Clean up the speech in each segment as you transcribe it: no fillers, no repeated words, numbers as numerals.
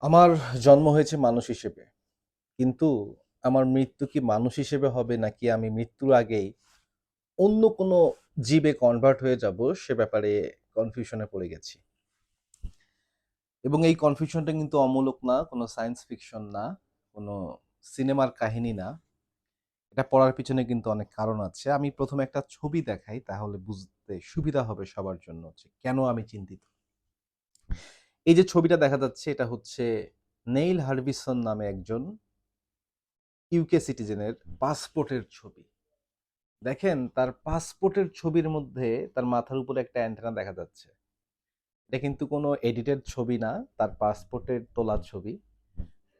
আমার জন্ম হয়েছে মানুষ হিসেবে। কিন্তু আমার মৃত্যু কি মানুষ হিসেবে হবে নাকি আমি মৃত্যুর আগেই অন্য কোনো জীবে কনভার্ট হয়ে যাব সে ব্যাপারে কনফিউশনে পড়ে গেছি। এবং এই কনফিউশনটা কিন্তু অমূলক না, কোনো সায়েন্স ফিকশন না, কোনো সিনেমার কাহিনী না। এটা পড়ার পিছনে কিন্তু অনেক কারণ আছে। আমি ১ম এ একটা ছবি দেখাই তাহলে বুঝতে সুবিধা হবে সবার জন্য যে কেন আমি চিন্তিত। এই যে ছবিটা দেখা যাচ্ছে এটা হচ্ছে নেইল হারভিসন নামে একজন ইউকে সিটিজেনের পাসপোর্টের ছবি। দেখেন তার পাসপোর্টের ছবির মধ্যে তার মাথার উপরে একটা অ্যান্টেনা দেখা যাচ্ছে। এটা কিন্তু কোনো এডিটেড ছবি না, তার পাসপোর্টের তোলা ছবি।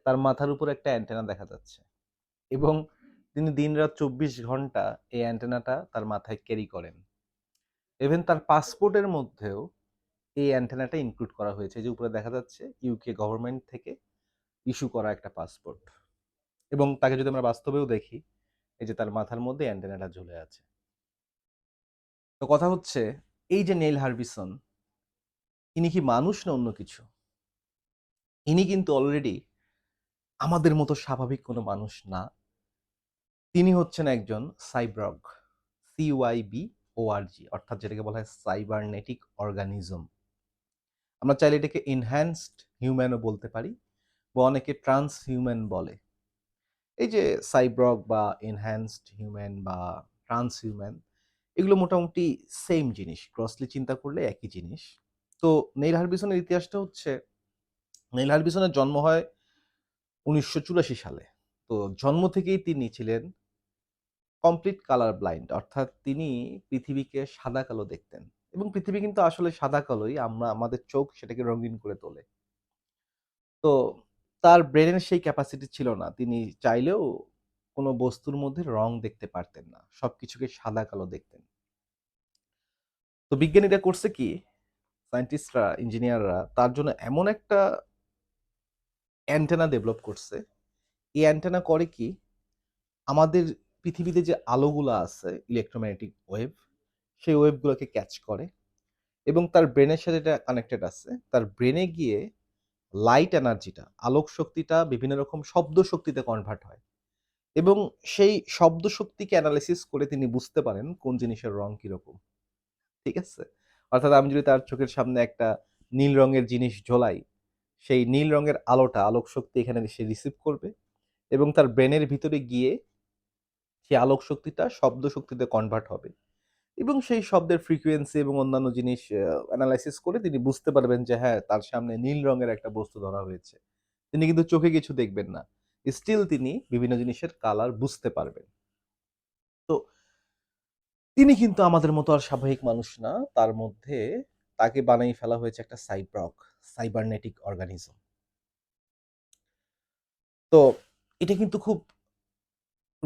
তার মাথার উপরে একটা অ্যান্টেনা দেখা যাচ্ছে এবং তিনি দিনরাত ২৪ ঘন্টা এই অ্যান্টেনাটা তার মাথায় ক্যারি করেন। ইভেন তার পাসপোর্টের মধ্যেও এই অ্যান্টেনাটা ইনক্লুড করা হয়েছে। এই যে উপরে দেখা যাচ্ছে ইউকে গভর্নমেন্ট থেকে ইস্যু করা একটা পাসপোর্ট। এবং তাকে যদি আমরা বাস্তবেও দেখি, এই যে তার মাথার মধ্যে অ্যান্টেনাটা ঝুলে আছে। তো কথা হচ্ছে এই যে নেইল হারভিসন, ইনি কি মানুষ না অন্য কিছু? ইনি কিন্তু অলরেডি আমাদের মতো স্বাভাবিক কোনো মানুষ না। তিনি হচ্ছেন একজন সাইব্রগ। CYBORG অর্থাৎ যেটাকে বলা হয় সাইবারনেটিক অর্গানিজম। আমরা চাইলে এটাকে এনহ্যান্সড হিউম্যানও বলতে পারি বা অনেকে ট্রান্স হিউম্যান বলে। এই যে সাইব্রগ বা এনহ্যান্সড হিউম্যান বা ট্রান্স হিউম্যান এগুলো মোটামুটি সেম জিনিস। ক্রসলি চিন্তা করলে একই জিনিস। তো নেইল হারভিসনের ইতিহাসটা হচ্ছে নেইল হারভিসনের জন্ম হয় ১৯৮৪ সালে। তো জন্ম থেকেই তিনি ছিলেন কমপ্লিট কালার ব্লাইন্ড অর্থাৎ তিনি পৃথিবীকে সাদা-কালো দেখতেন এবং পৃথিবী কিন্তু আসলে সাদা-কালোই। আমরা আমাদের চোখ সেটাকে রঙিন করে তোলে। তো তার ব্রেনের সেই ক্যাপাসিটি ছিল না। তিনি চাইলেও কোনো বস্তুর মধ্যে রং দেখতে পারতেন না। সবকিছুকে সাদা-কালো দেখতেন। তো বিজ্ঞানীরা করছে কি? সায়েন্টিস্টরা, ইঞ্জিনিয়াররা তার জন্য এমন একটা অ্যান্টেনা ডেভেলপ করছে। এই অ্যান্টেনা করে কি? আমাদের পৃথিবীতে যে আলোগুলা আছে ইলেক্ট্রোম্যাগনেটিক ওয়েভ, সেই ওয়েভগুলোকে ক্যাচ করে এবং তার ব্রেনের সাথে এটা কানেক্টেড আছে। তার ব্রেনে গিয়ে লাইট এনার্জিটা, আলোক শক্তিটা বিভিন্ন রকম শব্দ শক্তিতে কনভার্ট হয় এবং সেই শব্দ শক্তিকে এনালাইসিস করে তিনি বুঝতে পারেন কোন জিনিসের রং কিরকম। ঠিক আছে? অর্থাৎ আমি যদি তার চোখের সামনে একটা নীল রঙের জিনিস ঝোলাই, সেই নীল রঙের আলোটা, আলোক শক্তি এখানে সে রিসিভ করবে এবং তার ব্রেনের ভিতরে গিয়ে সেই আলোক শক্তিটা শব্দ শক্তিতে কনভার্ট হবে এবং সেই শব্দের ফ্রিকোয়েন্সি এবং অন্যান্য জিনিস এনালাইসিস করে তিনি বুঝতে পারবেন যে হ্যাঁ, তার সামনে নীল রঙের একটা বস্তু ধরা হয়েছে। তিনি কিন্তু চোখে কিছু দেখবেন না। স্টিল তিনি বিভিন্ন জিনিসের কালার বুঝতে পারবেন। তো তিনি কিন্তু আমাদের মতো আর স্বাভাবিক মানুষ না। তার মধ্যে তাকে বানাই ফেলা হয়েছে একটা সাইবারনেটিক অর্গানিজম। তো এটা কিন্তু খুব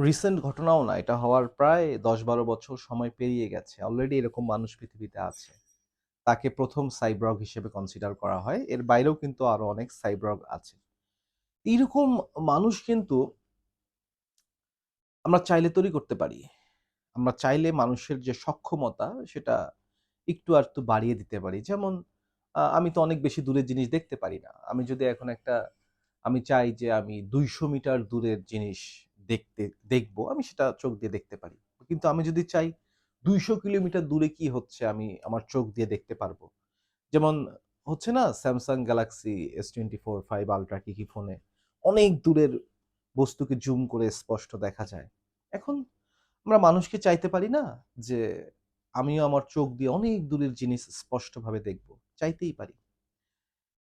রিসেন্ট ঘটনাও না। এটা হওয়ার প্রায় ১০-১২ বছর সময় পেরিয়ে গেছে। অলরেডি এরকম মানুষ পৃথিবীতে আছে। তাকে ১ম সাইবর্গ হিসেবে কনসিডার করা হয়। এর বাইরেও কিন্তু আরো অনেক সাইবর্গ আছে। এইরকম মানুষ কিন্তু আমরা চাইলে তৈরি করতে পারি। আমরা চাইলে মানুষের যে সক্ষমতা সেটা একটু আধটু বাড়িয়ে দিতে পারি। যেমন আমি তো অনেক বেশি দূরের জিনিস দেখতে পারি না। আমি যদি এখন আমি চাই যে আমি ২০০ মিটার দূরের জিনিস দেখবো, আমি সেটা চোখ দিয়ে দেখতে পারি। কিন্তু আমি যদি চাই ২০০ কিলোমিটার দূরে কি হচ্ছে আমি আমার চোখ দিয়ে দেখতে পারবো। যেমন হচ্ছে না Samsung Galaxy S24 5 Ultra কি ফোনে অনেক দূরের বস্তুকে জুম করে স্পষ্ট দেখা যায়। এখন আমরা মানুষকে চাইতে পারি না যে আমিও আমার চোখ দিয়ে অনেক দূরের জিনিস স্পষ্টভাবে দেখব। চাইতেই পারি।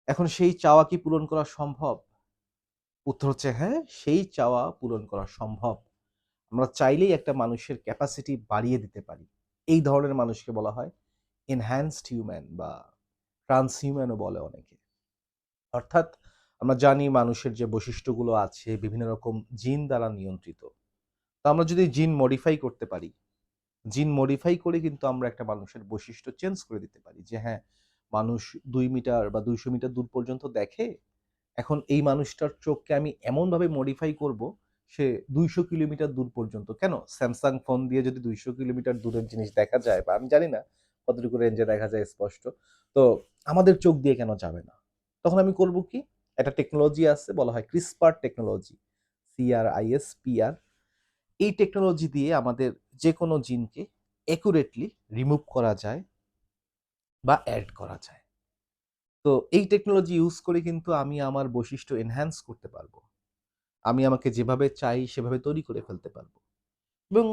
এখন সেই চাওয়া কি পূরণ করা সম্ভব? উত্তর হচ্ছে হ্যাঁ, সেই চাওয়া পূরণ করা সম্ভব। আমরা চাইলেই একটা মানুষের ক্যাপাসিটি বাড়িয়ে দিতে পারি। এই ধরনের মানুষকে বলা হয় এনহ্যান্সড হিউম্যান বা ট্রান্সহিউম্যানও বলে অনেকে। অর্থাৎ আমরা জানি মানুষের যে বৈশিষ্ট্যগুলো আছে বিভিন্ন রকম জিন দ্বারা নিয়ন্ত্রিত। তো আমরা যদি জিন মডিফাই করতে পারি, জিন মডিফাই করে কিন্তু আমরা একটা মানুষের বৈশিষ্ট্য চেঞ্জ করে দিতে পারি যে হ্যাঁ, মানুষ ২ মিটার বা ২০০ মিটার দূর পর্যন্ত দেখে। এখন এই মানুষটার চোখকে আমি এমনভাবে মডিফাই করব, সে ২০০ কিলোমিটার দূর পর্যন্ত কেন স্যামসাং ফোন দিয়ে যদি ২০০ কিলোমিটার দূরের জিনিস দেখা যায় বা আমি জানি না কতটুকু রেঞ্জে দেখা যায় স্পষ্ট। তো আমাদের চোখ দিয়ে কেন যাবে না? তখন আমি করব কি? একটা টেকনোলজি আছে বলা হয় ক্রিসপার টেকনোলজি, CRISPR। এই টেকনোলজি দিয়ে আমাদের যে কোনো জিনকে অ্যাকুরেটলি রিমুভ করা যায় বা অ্যাড করা যায়। তো এই টেকনোলজি ইউজ করে কিন্তু আমি আমার বৈশিষ্ট্য এনহ্যান্স করতে পারবো। আমি আমাকে যেভাবে চাই সেভাবে তৈরি করে ফেলতে পারবো। এবং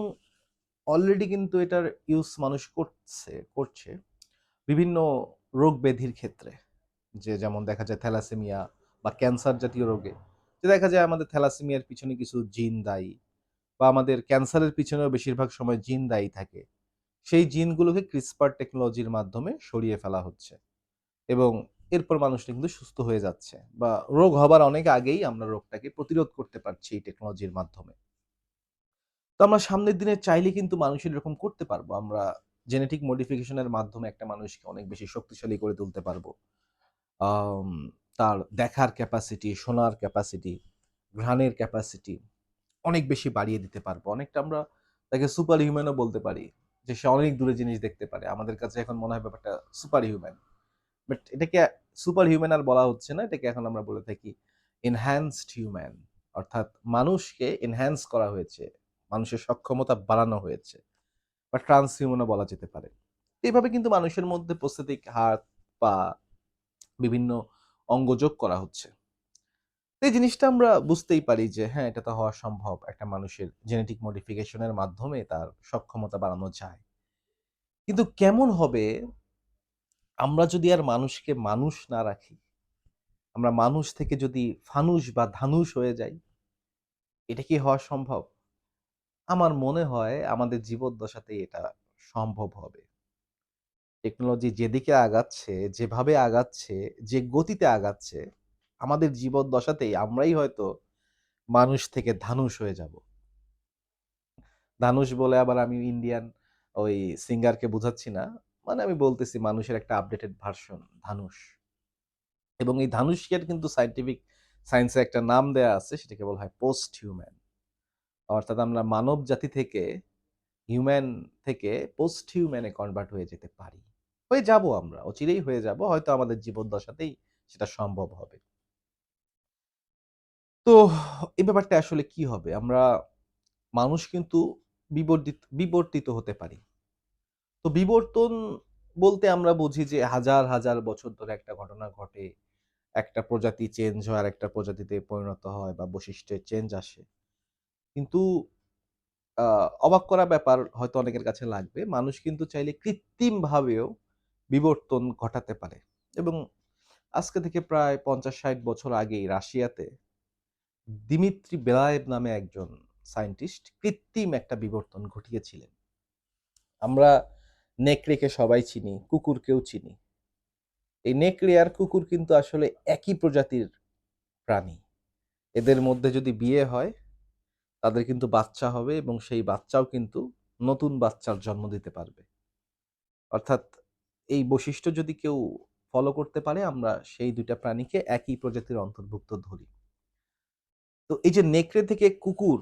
অলরেডি কিন্তু এটার ইউজ মানুষ করছে বিভিন্ন রোগ ব্যাধির ক্ষেত্রে। যেমন দেখা যায় থ্যালাসেমিয়া বা ক্যান্সার জাতীয় রোগে যে দেখা যায় আমাদের থ্যালাসেমিয়ার পিছনে কিছু জিন দায়ী, বা আমাদের ক্যান্সারের পিছনেও বেশিরভাগ সময় জিন দায়ী থাকে। সেই জিনগুলোকে ক্রিসপার টেকনোলজির মাধ্যমে সরিয়ে ফেলা হচ্ছে এবং এরপর মানুষটা কিন্তু সুস্থ হয়ে যাচ্ছে, বা রোগ হবার অনেক আগেই আমরা রোগটাকে প্রতিরোধ করতে পারছি এই টেকনোলজির মাধ্যমে। তো আমরা সামনের দিনে চাইলে কিন্তু মানুষের এরকম করতে পারবো। আমরা জেনেটিক মডিফিকেশনের মাধ্যমে একটা মানুষকে অনেক বেশি শক্তিশালী করে তুলতে পারবো। আম তার দেখার ক্যাপাসিটি, শোনার ক্যাপাসিটি, ঘ্রাণের ক্যাপাসিটি অনেক বেশি বাড়িয়ে দিতে পারবো। অনেকটা আমরা তাকে সুপার হিউম্যানও বলতে পারি। যে সে অনেক দূরে জিনিস দেখতে পারে। আমাদের কাছে এখন মনে হয় ব্যাপারটা সুপার হিউম্যান। বাট এটাকে সুপার হিউম্যান আর বলা হচ্ছে না। এটাকে এখন আমরা বলে থাকি এনহ্যান্সড হিউম্যান। অর্থাৎ মানুষকে এনহ্যান্স করা হয়েছে। মানুষের সক্ষমতা বাড়ানো হয়েছে। বা ট্রান্স হিউম্যানও বলা যেতে পারে। এভাবে কিন্তু মানুষের মধ্যে প্রস্থেটিক হাত, পা, বিভিন্ন অঙ্গ যোগ করা হচ্ছে। এই জিনিসটা আমরা বুঝতেই পারি যে হ্যাঁ, এটা তো হওয়া সম্ভব। একটা মানুষের জেনেটিক মডিফিকেশন এর মাধ্যমে তার সক্ষমতা বাড়ানো যায়। কিন্তু কেমন হবে আমরা যদি আর মানুষকে মানুষ না রাখি? আমরা মানুষ থেকে যদি ফানুস বা ধানুষ হয়ে যাই, এটা কি হওয়া সম্ভব? আমার মনে হয় আমাদের জীবদ্দশাতেই এটা সম্ভব হবে। টেকনোলজি যেদিকে আগাচ্ছে, যেভাবে আগাচ্ছে, যে গতিতে আগাচ্ছে, আমাদের জীবদ্দশাতেই আমরাই হয়তো মানুষ থেকে ধানুষ হয়ে যাব। ধানুষ বলে আবার আমি ইন্ডিয়ান ওই সিঙ্গারকে বুঝাচ্ছি না। মানে আমি বলতেছি মানুষের একটা আপডেটেড ভার্সন ধানুষ। এবং এই ধানুষকের কিন্তু সায়েন্সে একটা নাম দেয়া আছে, সেটাকে বলা হয় পোস্ট হিউম্যান। অর্থাৎ আমরা মানব জাতি থেকে হিউম্যান থেকে পোস্ট হিউম্যানে কনভার্ট হয়ে যেতে পারি। হয়ে যাব আমরা, অচিরেই হয়ে যাব। হয়তো আমাদের জীবদ্দশাতেই সেটা সম্ভব হবে। তো এই ব্যাপারটা আসলে কি হবে? আমরা মানুষ কিন্তু বিবর্তিত হতে পারি। তো বিবর্তন বলতে আমরা বুঝি যে হাজার, হাজার বছর ধরে একটা ঘটনা ঘটে। একটা প্রজাতি চেঞ্জ হয় আরেকটা প্রজাতিতে পরিণত হয় বা বৈশিষ্ট্যে চেঞ্জ আসে। কিন্তু আ অবাক করা ব্যাপার হয়তো অনেকের কাছে লাগবে। মানুষ কিন্তু চাইলে কৃত্রিমভাবেও বিবর্তন ঘটাতে পারে। এবং আজকে থেকে প্রায় ৫০-৬০ বছর আগেই রাশিয়াতে দিমিত্রি বেলায়েভ নামে একজন সায়েন্টিস্ট কৃত্রিম একটা বিবর্তন ঘটিয়েছিলেন। আমরা নেকড়েকে সবাই চিনি, কুকুরকেও চিনি। এই নেকড়ে আর কুকুর কিন্তু আসলে একই প্রজাতির প্রাণী। এদের মধ্যে যদি বিয়ে হয়, তাদের কিন্তু বাচ্চা হবে এবং সেই বাচ্চাও কিন্তু নতুন বাচ্চার জন্ম দিতে পারবে। অর্থাৎ এই বৈশিষ্ট্য যদি কেউ ফলো করতে পারে, আমরা সেই ২ টা প্রাণীকে একই প্রজাতির অন্তর্ভুক্ত ধরি। তো এই যে নেকড়ে থেকে কুকুর,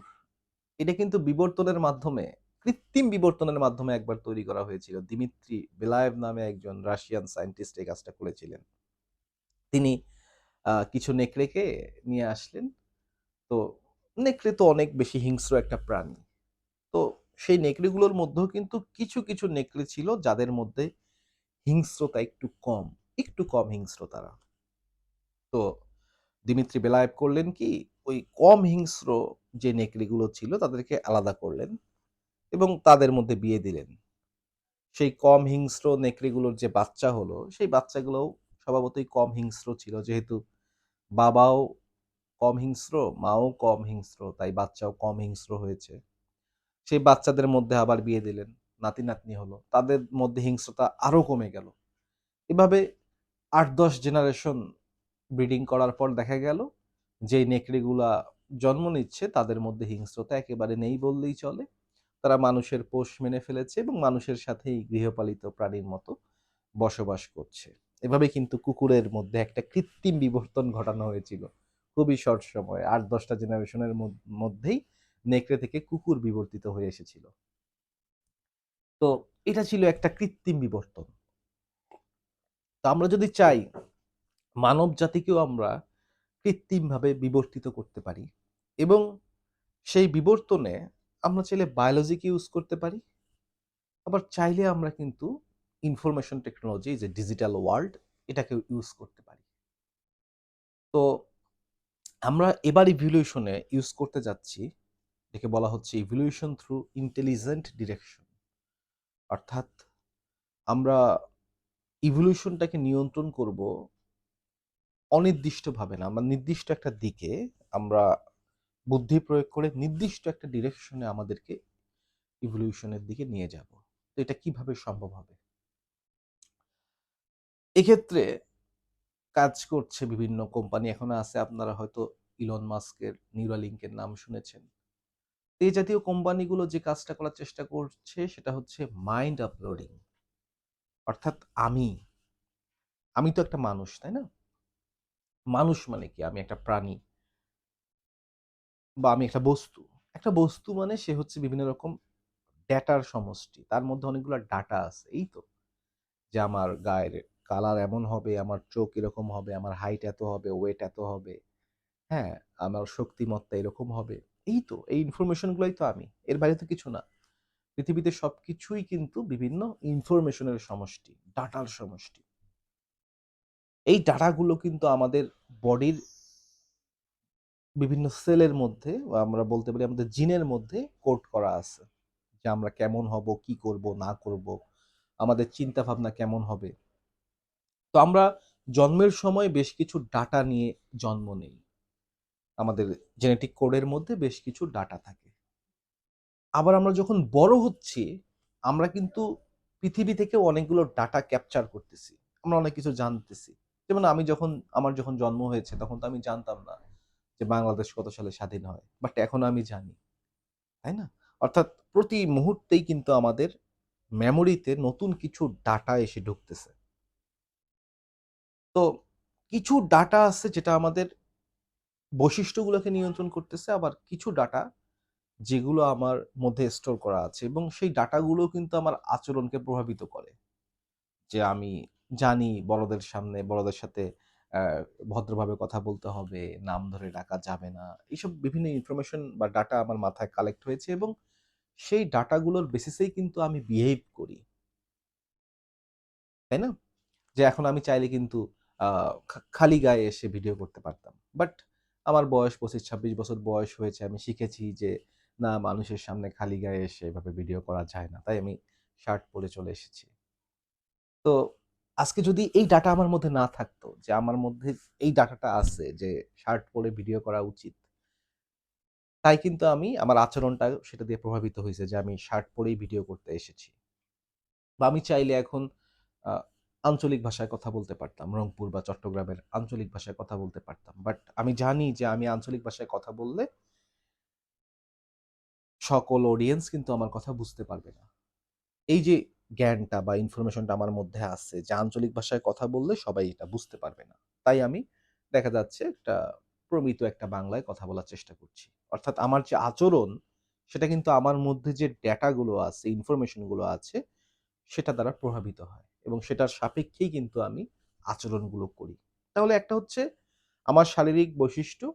এটা কিন্তু বিবর্তনের মাধ্যমে, কৃত্রিম বিবর্তনের মাধ্যমে একবার তৈরি করা হয়েছিল। দিমিত্রি বেলায়েভ নামে একজন রাশিয়ান সায়েন্টিস্ট এই কাজটা করেছিলেন। তিনি কিছু নেকড়েকে নিয়ে আসলেন। তো নেকড়ে তো অনেক বেশি হিংস্র একটা প্রাণী। তো সেই নেকড়েগুলোর মধ্যেও কিন্তু কিছু, কিছু নেকড়ে ছিল যাদের মধ্যে হিংস্রতা একটু কম হিংস্র তারা। তো দিমিত্রি বেলায়েভ করলেন কি, ওই কম হিংস্র যে নেকড়েগুলো ছিল তাদেরকে আলাদা করলেন এবং তাদের মধ্যে বিয়ে দিলেন। সেই কম হিংস্র নেকড়েগুলোর যে বাচ্চা হলো, সেই বাচ্চাগুলোও স্বভাবতই কম হিংস্র ছিল। যেহেতু বাবাও কম হিংস্র, মাও কম হিংস্র, তাই বাচ্চাও কম হিংস্র হয়েছে। সেই বাচ্চাদের মধ্যে আবার বিয়ে দিলেন। নাতি-নাতনি হলো। তাদের মধ্যে হিংস্রতা আরো কমে গেল। এভাবে ৮-১০ জেনারেশন ব্রিডিং করার পর দেখা গেল যেই নেকড়েগুলা জন্ম নিচ্ছে তাদের মধ্যে হিংস্রতা একেবারে নেই বললেই চলে। তারা মানুষের পোষ মেনে ফেলেছে এবং মানুষের সাথেই গৃহপালিত প্রাণীর মতো বসবাস করছে। এভাবে কিন্তু কুকুরের মধ্যে একটা কৃত্রিম বিবর্তন ঘটানো হয়েছিল। খুবই শর্ট সময়ে ৮-১০ টা জেনারেশনের মধ্যেই নেকড়ে থেকে কুকুর বিবর্তিত হয়ে এসেছিল। তো এটা ছিল একটা কৃত্রিম বিবর্তন। তো আমরা যদি চাই মানব জাতিকেও আমরা কৃত্রিমভাবে বিবর্তিত করতে পারি এবং সেই বিবর্তনে আমরা চাইলে বায়োলজিকে ইউজ করতে পারি। আবার চাইলে আমরা কিন্তু ইনফরমেশন টেকনোলজি যে ডিজিটাল ওয়ার্ল্ড এটাকেও ইউজ করতে পারি। তো আমরা এবার ইভলিউশনে ইউজ করতে যাচ্ছি, এটাকে বলা হচ্ছে ইভলিউশন থ্রু ইন্টেলিজেন্ট ডিরেকশন। অর্থাৎ আমরা ইভলিউশনটাকে নিয়ন্ত্রণ করব অনির্দিষ্টভাবে না, আমরা নির্দিষ্ট একটা দিকে আমরা বুদ্ধি প্রয়োগ করে নির্দিষ্ট একটা ডিরেকশনে আমাদেরকে ইভলিউশনের দিকে নিয়ে যাব। তো এটা কিভাবে সম্ভব হবে? এক্ষেত্রে কাজ করছে বিভিন্ন কোম্পানি এখনো আছে। আপনারা হয়তো ইলন মাস্কের নিউরালিঙ্কের নাম শুনেছেন। এই জাতীয় কোম্পানিগুলো যে কাজটা করার চেষ্টা করছে সেটা হচ্ছে মাইন্ড আপলোডিং। অর্থাৎ আমি তো একটা মানুষ, তাই না? মানুষ মানে কি? আমি একটা প্রাণী বা আমি একটা বস্তু। একটা বস্তু মানে সে হচ্ছে বিভিন্ন রকম ডেটার সমষ্টি। তার মধ্যে অনেকগুলা ডাটা আছে। এই তো? যে আমার গায়ের কালার এমন হবে, আমার চোখ এরকম হবে, আমার হাইট এত হবে, ওয়েট এত হবে। হ্যাঁ, আমার শক্তিমত্তা এরকম হবে। এই তো, এই ইনফরমেশন গুলাই তো আমি। এর বাইরে তো কিছু না। পৃথিবীতে সবকিছুই কিন্তু বিভিন্ন ইনফরমেশনের সমষ্টি, ডাটার সমষ্টি। এই ডাটাগুলো কিন্তু আমাদের বডির বিভিন্ন সেলের মধ্যে বা আমরা বলতে পারি আমাদের জিনের মধ্যে কোড করা আছে। যে আমরা কেমন হব, কি করব, না করব, আমাদের চিন্তাভাবনা কেমন হবে। তো আমরা জন্মের সময় বেশ কিছু ডাটা নিয়ে জন্ম নেই। আমাদের জেনেটিক কোডের মধ্যে বেশ কিছু ডাটা থাকে। আবার আমরা যখন বড় হচ্ছি, আমরা কিন্তু পৃথিবী থেকে অনেকগুলো ডাটা ক্যাপচার করতেছি। আমরা অনেক কিছু জানতেছি। যেমন আমার যখন জন্ম হয়েছে তখন তো আমি জানতাম না যে বাংলাদেশ কত সালে স্বাধীন হয়। বাট এখন আমি জানি। তাই না? অর্থাৎ প্রতি মুহূর্তেই কিন্তু আমাদের মেমোরিতে নতুন কিছু ডাটা এসে ঢুকতেছে। তো কিছু ডাটা আছে যেটা আমাদের বৈশিষ্ট্যগুলোকে নিয়ন্ত্রণ করতেছে, আবার কিছু ডাটা যেগুলো আমার মধ্যে স্টোর করা আছে এবং সেই ডাটাগুলো কিন্তু আমার আচরণকে প্রভাবিত করে। যে আমি জানি বড়দের সামনে বড়দের সাথে অ্যা ভদ্রভাবে কথা বলতে হবে, নাম ধরে ডাকা যাবে না। এইসব বিভিন্ন ইনফরমেশন বা ডাটা আমার মাথায় কালেক্ট হয়েছে এবং সেই ডাটাগুলোর বেসিসেই কিন্তু আমি বিহেভ করি। তাই না? যে এখন আমি চাইলে কিন্তু আ খালি গায়ে এসে ভিডিও করতে পারতাম। বাট আমার বয়স ২৫-২৬ বছর বয়স হয়েছে। আমি শিখেছি যে না, মানুষের সামনে খালি গায়ে এসে এভাবে ভিডিও করা যায় না। তাই আমি শার্ট পরে চলে এসেছি। তো আজকে যদি এই ডাটা আমার মধ্যে না থাকতো, যে আমার মধ্যে এই ডাটাটা আছে যে শার্ট পরে ভিডিও করা উচিত। তাই কিন্তু আমার আচরণটা সেটা দিয়ে প্রভাবিত হইছে যে আমি শার্ট পরেই ভিডিও করতে এসেছি। বা আমি চাইলে এখন আ আঞ্চলিক ভাষায় কথা বলতে পারতাম। রংপুর বা চট্টগ্রামের আঞ্চলিক ভাষায় কথা বলতে পারতাম। বাট আমি জানি যে আমি আঞ্চলিক ভাষায় কথা বললে সকল অডিয়েন্স কিন্তু আমার কথা বুঝতে পারবে না। এই যে জ্ঞানটা বা ইনফরমেশনটা আমার মধ্যে আছে যে আঞ্চলিক ভাষায় কথা বললে সবাই এটা বুঝতে পারবে না। তাই আমি দেখা যাচ্ছে একটা প্রমিত একটা বাংলায় কথা বলার চেষ্টা করছি। অর্থাৎ আমার যে আচরণ সেটা কিন্তু আমার মধ্যে যে ডেটা গুলো আছে, ইনফরমেশন গুলো আছে সেটা দ্বারা প্রভাবিত হয় এবং সেটার সাপেক্ষেই কিন্তু আমি আচরণগুলো করি। তাহলে একটা হচ্ছে আমার শারীরিক বৈশিষ্ট্য,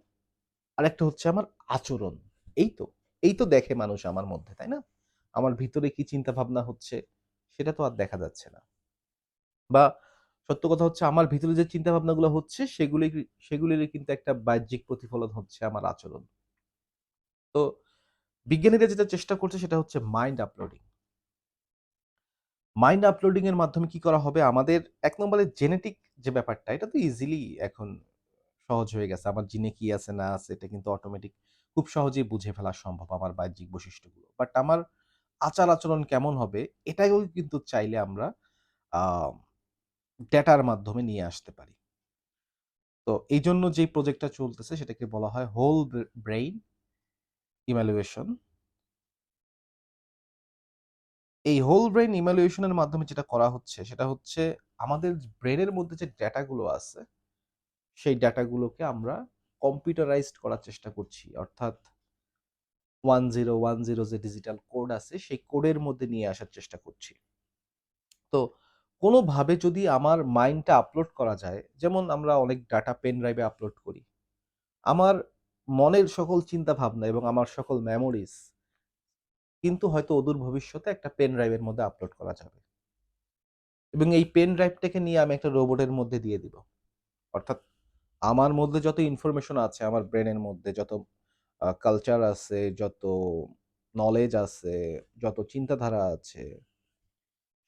আরেকটা হচ্ছে আমার আচরণ। এই তো, এই তো দেখে মানুষ আমার মধ্যে, তাই না? আমার ভিতরে কি চিন্তা ভাবনা হচ্ছে সেটা তো আর দেখা যাচ্ছে না। বা সত্য কথা হচ্ছে আমার ভিতরে যে চিন্তা ভাবনাগুলো হচ্ছে সেগুলিরই কিন্তু একটা বাহ্যিক প্রতিফলন হচ্ছে আমার আচরণ। তো বিজ্ঞানীরা যেটা চেষ্টা করছে সেটা হচ্ছে মাইন্ড আপলোডিং। মাইন্ড আপলোডিং এর মাধ্যমে কি করা হবে? আমাদের ১ নম্বরে জেনেটিক যে ব্যাপারটা এটা তো ইজিলি এখন সহজ হয়ে গেছে। আমার জিনে কি আছে না আছে এটা কিন্তু অটোমেটিক খুব সহজেই বুঝে ফেলা সম্ভব আমার বাহ্যিক বৈশিষ্ট্যগুলো। বাট আমার আচার-আচরণ কেমন হবে এটাও কিন্তু চাইলে আমরা আ ডেটার মাধ্যমে নিয়ে আসতে পারি। তো এইজন্য যেই প্রজেক্টটা চলতেছে সেটাকে বলা হয় হোল ব্রেইন ইভ্যালুয়েশন। এই হোল ব্রেইন ইভ্যালুয়েশন এর মাধ্যমে যেটা করা হচ্ছে সেটা হচ্ছে আমাদের ব্রেইনের মধ্যে যে ডেটাগুলো আছে সেই ডেটাগুলোকে আমরা কম্পিউটারাইজড করার চেষ্টা করছি। অর্থাৎ 1010 যে ডিজিটাল কোড আছে সেই কোডের মধ্যে নিয়ে আসার চেষ্টা করছি। তো কোনোভাবে যদি আমার মাইন্ডটা আপলোড করা যায়, যেমন আমরা অনেক ডাটা পেন ড্রাইভে আপলোড করি। আমার মনের সকল চিন্তা ভাবনা এবং আমার সকল মেমোরিজ কিন্তু হয়তো অদূর ভবিষ্যতে একটা পেন ড্রাইভের মধ্যে আপলোড করা যাবে। এবং এই পেন ড্রাইভটাকে নিয়ে আমি একটা রোবটের মধ্যে দিয়ে দিব। অর্থাৎ আমার মধ্যে যত ইনফরমেশন আছে, আমার ব্রেনের মধ্যে যত কালচার আছে, যত নলেজ আছে, যত চিন্তাধারা আছে,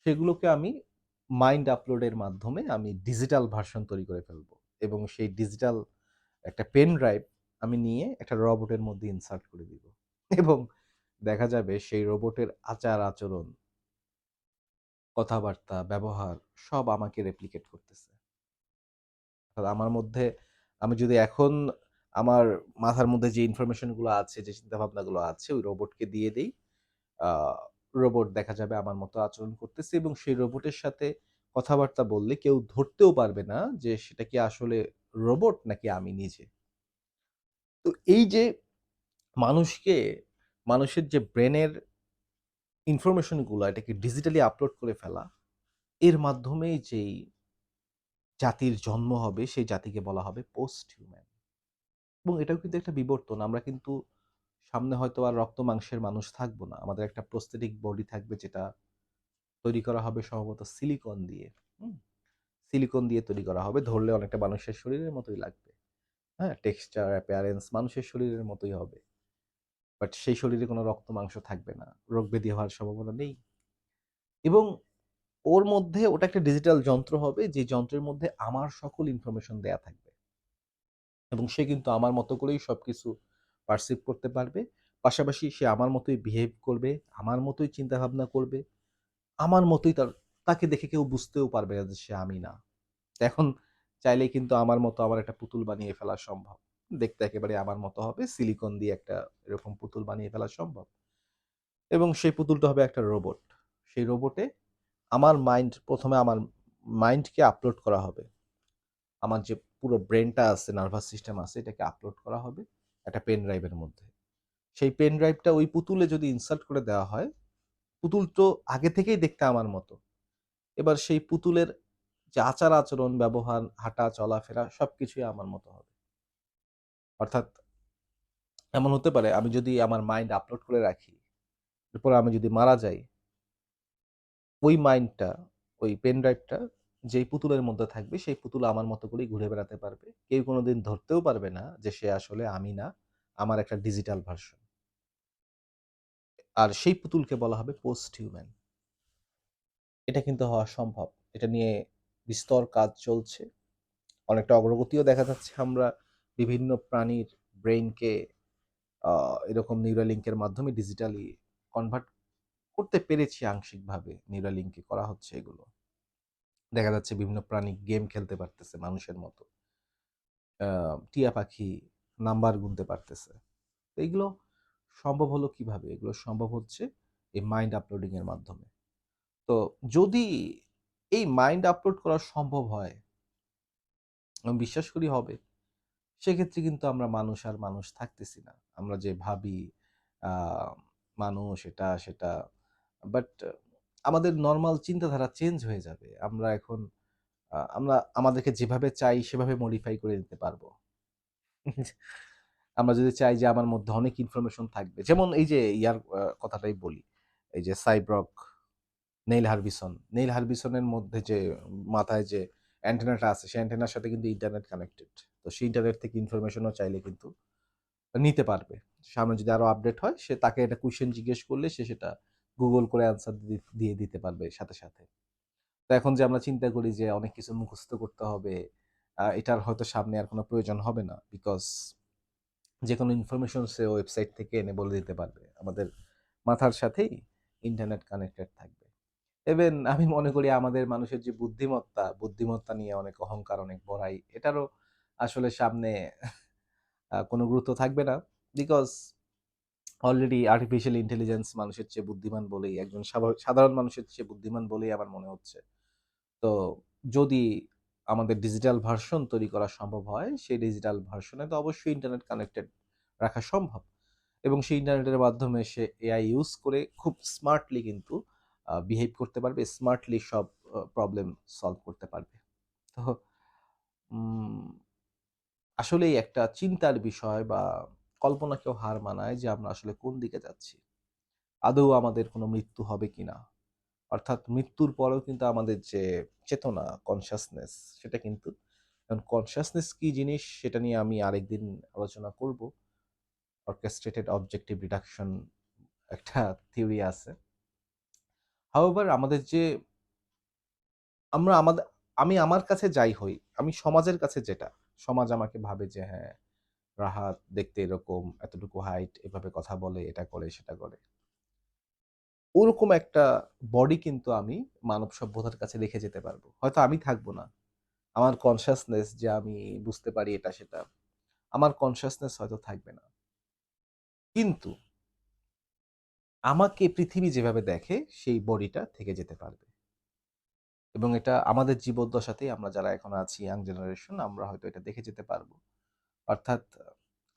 সেগুলোকে আমি মাইন্ড আপলোডের মাধ্যমে আমি ডিজিটাল ভার্সন তৈরি করে ফেলব। এবং সেই ডিজিটাল একটা পেন ড্রাইভ আমি নিয়ে একটা রোবটের মধ্যে ইনসার্ট করে দিব। এবং দেখা যাবে সেই রোবটের আচার-আচরণ, কথাবার্তা, ব্যবহার সব আমাকে রেপ্লিকেট করতেছে। অর্থাৎ আমার মধ্যে আমি যদি এখন আমার মাথার মধ্যে যে ইনফরমেশন গুলো আছে, যে চিন্তাভাবনাগুলো আছে ওই রোবটকে দিয়ে দেই। আ রোবট দেখা যাবে আমার মতো আচরণ করতেছে এবং সেই রোবটের সাথে কথাবার্তা বললে কেউ ধরতেও পারবে না যে সেটা কি আসলে রোবট নাকি আমি নিজে। তো এই যে মানুষকে মানুষের যে ব্রেনের ইনফরমেশন গুলা এটাকে ডিজিটালি আপলোড করে ফেলা, এর মাধ্যমেই যেই জাতির জন্ম হবে সেই জাতিকে বলা হবে পোস্ট হিউম্যান। এবং এটাও কিন্তু একটা বিবর্তন। আমরা কিন্তু সামনে হয়তো আর রক্ত মাংসের মানুষ থাকবো না। আমাদের একটা প্রস্থেটিক বডি থাকবে যেটা তৈরি করা হবে সম্ভবত সিলিকন দিয়ে। হুম? সিলিকন দিয়ে তৈরি করা হবে। ধরলে অনেকটা মানুষের শরীরের মতোই লাগবে। হ্যাঁ? টেক্সচার, অ্যাপিয়ারেন্স মানুষের শরীরের মতোই হবে। বাট সেই শরীরে কোনো রক্ত মাংস থাকবে না। রোগ ব্যাধি হওয়ার সম্ভাবনা নেই। এবং ওর মধ্যে ওটা একটা ডিজিটাল যন্ত্র হবে যে যন্ত্রের মধ্যে আমার সকল ইনফরমেশন দেয়া থাকবে। এবং সে কিন্তু আমার মতো করেই সবকিছু পারসিভ করতে পারবে। পাশাপাশি সে আমার মতোই বিহেভ করবে, আমার মতোই চিন্তাভাবনা করবে, আমার মতোই তাকে দেখে কেউ বুঝতেও পারবে না যে সে আমি না। এখন চাইলেই কিন্তু আমার মতো আমার একটা পুতুল বানিয়ে ফেলা সম্ভব। দেখতে একেবারে আমার মতো হবে। সিলিকন দিয়ে একটা এরকম পুতুল বানিয়ে ফেলা সম্ভব। এবং সেই পুতুলটা হবে একটা রোবট। সেই রোবটে আমার মাইন্ড ১ম এ আমার মাইন্ডকে আপলোড করা হবে। আমার যে পুরো ব্রেইনটা আছে, নার্ভাস সিস্টেম আছে এটাকে আপলোড করা হবে একটা পেন ড্রাইভের মধ্যে। সেই পেন ড্রাইভটা ওই পুতুলে যদি ইনসার্ট করে দেওয়া হয়, পুতুল তো আগে থেকেই দেখতে আমার মতো। এবার সেই পুতুলের যে আচার-আচরণ, ব্যবহার, হাঁটা, চলাফেরা সবকিছুই আমার মতো হবে। অর্থাৎ এমন হতে পারে আমি যদি আমার মাইন্ড আপলোড করে রাখি, এরপর আমি যদি মারা যাই, ওই মাইন্ডটা, ওই পেন ড্রাইভটা যেই পুতুলের মধ্যে থাকবে সেই পুতুল আমার মতো করেই ঘুরে বেড়াতে পারবে। কেউ কোনোদিন ধরতেও পারবে না যে সে আসলে আমি না, আমার একটা ডিজিটাল ভার্সন। আর সেই পুতুলকে বলা হবে পোস্ট হিউম্যান। এটা কিন্তু হওয়া সম্ভব। এটা নিয়ে বিস্তর কাজ চলছে। অনেকটা অগ্রগতিও দেখা যাচ্ছে। আমরা বিভিন্ন প্রাণীর ব্রেইনকে আ এরকম নিউরালিঙ্কের মাধ্যমে ডিজিটালি কনভার্ট করতে পেরেছি আংশিকভাবে। নিউরালিঙ্কে করা হচ্ছে এগুলো। দেখা যাচ্ছে বিভিন্ন প্রাণী গেম খেলতে পারতেছে মানুষের মতো। আ টিয়া পাখি নাম্বার গুনতে পারতেছে। তো এগুলো সম্ভব হলো কিভাবে? এগুলো সম্ভব হচ্ছে এই মাইন্ড আপলোডিং এর মাধ্যমে। তো যদি এই মাইন্ড আপলোড করা সম্ভব হয়, আমি বিশ্বাস করি হবে। সেক্ষেত্রে কিন্তু আমরা মানুষ আর মানুষ থাকতেছি না। আমরা যে ভাবি আ মানুষ এটা সেটা বাট আমাদের নরমাল চিন্তাধারা চেঞ্জ হয়ে যাবে। আমরা এখন আমরা আমাদেরকে যেভাবে চাই সেভাবে মডিফাই করে নিতে পারবো। আমরা যদি চাই যে আমার মধ্যে অনেক ইনফরমেশন থাকবে। যেমন এই যে ইয়ার কথাটাই বলি। এই যে সাইব্রক, নেইল হারবিসন। নেইল হারবিসনের মধ্যে যে মাথায় যে অ্যান্টেনাটা আছে, সেই অ্যান্টেনার সাথে কিন্তু ইন্টারনেট কানেক্টেড। তো সেই ইন্টারনেট থেকে ইনফরমেশনও চাইলে কিন্তু নিতে পারবে। সামনে যদি আরো আপডেট হয়, সে তাকে একটা কোয়েশ্চেন জিজ্ঞেস করলে সে সেটা গুগল করে অ্যান্সার দিয়ে দিতে পারবে সাথে, সাথে। তো এখন যে আমরা চিন্তা করি যে অনেক কিছু মুখস্থ করতে হবে, এটার হয়তো সামনে আর কোনো প্রয়োজন হবে না। বিকজ যেকোনো ইনফরমেশন সে ওয়েবসাইট থেকে এনে বলে দিতে পারবে। আমাদের মাথার সাথেই ইন্টারনেট কানেক্টেড থাকবে। ইভেন আমি মনে করি আমাদের মানুষের যে বুদ্ধিমত্তা নিয়ে অনেক অহংকার, অনেক বড়াই, এটারও আসলে সামনে কোনো গুরুত্ব থাকবে না। বিকজ অলরেডি আর্টিফিশিয়াল ইন্টেলিজেন্স মানুষের চেয়ে বুদ্ধিমান বলেই একজন সাধারণ মানুষের চেয়ে বুদ্ধিমান বলেই আমার মনে হচ্ছে। তো যদি আমাদের ডিজিটাল ভার্সন তৈরি করা সম্ভব হয়, সেই ডিজিটাল ভার্সনে তো অবশ্যই ইন্টারনেট কানেক্টেড রাখা সম্ভব। এবং সেই ইন্টারনেটের মাধ্যমে সে এআই ইউজ করে খুব স্মার্টলি কিন্তু বিহেভ করতে পারবে। স্মার্টলি সব প্রবলেম সলভ করতে পারবে। তো উম আসলেই একটা চিন্তার বিষয় বা কল্পনাকেও হার মানায় যে আমরা আসলে কোন দিকে যাচ্ছি। আদৌ আমাদের কোনো মৃত্যু হবে কিনা? অর্থাৎ মৃত্যুর পরেও কিন্তু আমাদের যে চেতনা, কনশাসনেস সেটা কিন্তু এখন কনশাসনেস কি জিনিস সেটা নিয়ে আমি আরেকদিন আলোচনা করব। অর্কেস্ট্রেটেড অবজেক্টিভ রিডাকশন একটা থিওরি আছে। হাউএভার আমাদের যে আমরা আমাদের আমি আমার কাছে যাই হই, আমি সমাজের কাছে যেটা, সমাজ আমাকে ভাবে যে হ্যাঁ, রাহাত দেখতে এরকম, এতটুকু হাইট, এভাবে কথা বলে, এটা করে, সেটা করে। ওরকম একটা বডি কিন্তু আমি মানব সভ্যতার কাছে রেখে যেতে পারবো। হয়তো আমি থাকবো না। আমার কনশাসনেস যে আমি বুঝতে পারি এটা সেটা, আমার কনশাসনেস হয়তো থাকবে না। কিন্তু আমাকে পৃথিবী যেভাবে দেখে সেই বডিটা থেকে যেতে পারবে। এবং এটা আমাদের জীবদ্দশাতেই আমরা যারা এখন আছি ইয়াং জেনারেশন আমরা হয়তো এটা দেখে যেতে পারবো। অর্থাৎ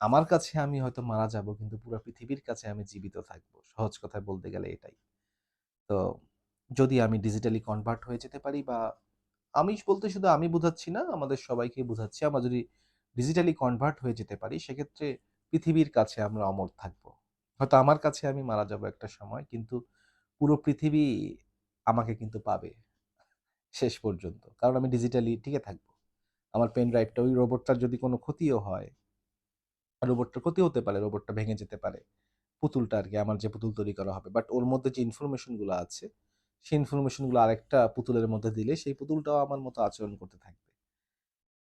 আমার কাছে আমি হয়তো মারা যাবো কিন্তু পুরা পৃথিবীর কাছে আমি জীবিত থাকবো। সহজ কথায় বলতে গেলে এটাই। তো যদি আমি ডিজিটালি কনভার্ট হয়ে যেতে পারি বা আমি বলতে শুধু আমি বুঝাচ্ছি না, আমাদের সবাইকেই বুঝাচ্ছি। আমরা যদি ডিজিটালি কনভার্ট হয়ে যেতে পারি, সেক্ষেত্রে পৃথিবীর কাছে আমরা অমর থাকবো। হয়তো আমার কাছে আমি মারা যাবো একটা সময়, কিন্তু পুরো পৃথিবী আমাকে কিন্তু পাবে শেষ পর্যন্ত। কারণ আমি ডিজিটালি টিকে থাকবো। আমার পেন ড্রাইভটা ওই রোবটটার যদি কোনো ক্ষতিও হয়, রোবটটার ক্ষতি হতে পারে, রোবটটা ভেঙে যেতে পারে। পুতুলটা আরকি আমার যে পুতুল তৈরি করা হবে। বাট ওর মধ্যে যে ইনফরমেশন গুলো আছে, সেই ইনফরমেশন গুলো আরেকটা পুতুলের মধ্যে দিলে সেই পুতুলটাও আমার মতো আচরণ করতে থাকবে।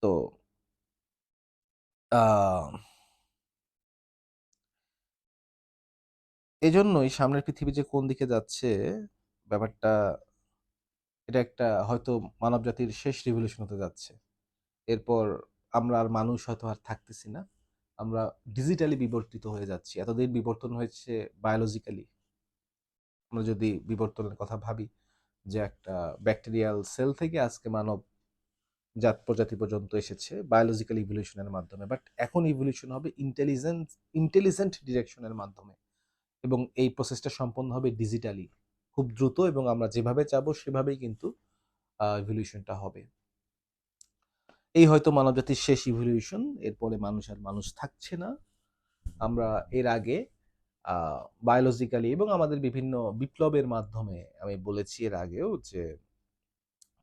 তো আ এজন্যই সামনের পৃথিবী যে কোন দিকে যাচ্ছে ব্যাপারটা এটা একটা হয়তো মানবজাতির শেষ রিভলিউশন হতে যাচ্ছে। এরপর আমরা আর মানুষ হয়তো আর থাকতেছি না। আমরা ডিজিটালি বিবর্তিত হয়ে যাচ্ছি। এতদিন বিবর্তন হয়েছে বায়োলজিক্যালি। আমরা যদি বিবর্তনের কথা ভাবি যে একটা ব্যাকটেরিয়াল সেল থেকে আজকে মানব জাত প্রজাতি পর্যন্ত এসেছে বায়োলজিক্যাল ইভলিউশন এর মাধ্যমে। বাট এখন ইভলিউশন হবে ইন্টেলিজেন্ট ডিরেকশন এর মাধ্যমে। এবং এই প্রসেসটা সম্পন্ন হবে ডিজিটালি। খুব দ্রুত এবং আমরা যেভাবে চাবো সেভাবেই কিন্তু ইভলিউশনটা হবে। এই হয়তো মানবজাতির শেষ ইভলিউশন। এরপরে মানুষ আর মানুষ থাকছে না। আমরা এর আগে আ বায়োলজিক্যালি এবং আমাদের বিভিন্ন বিপ্লবের মাধ্যমে আমি বলেছি এর আগেও যে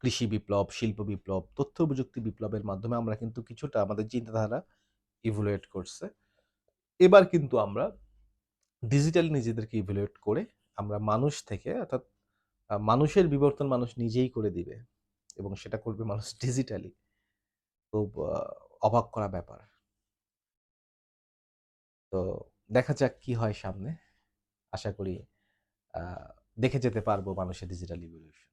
কৃষি বিপ্লব, শিল্প বিপ্লব, তথ্য প্রযুক্তি বিপ্লবের মাধ্যমে আমরা কিন্তু কিছুটা আমাদের চিন্তাধারা ইভ্যালুয়েট করছে। এবার কিন্তু আমরা ডিজিটালি নিজেদেরকে ইভ্যালুয়েট করে আমরা মানুষ থেকে অর্থাৎ মানুষের বিবর্তন মানুষ নিজেই করে দিবে এবং সেটা করবে মানুষ ডিজিটালি। খুব অবাক করা ব্যাপার। তো দেখা যাক কি হয় সামনে। আশা করি আ দেখে যেতে পারবো মানুষের ডিজিটাল ইভলিউশন।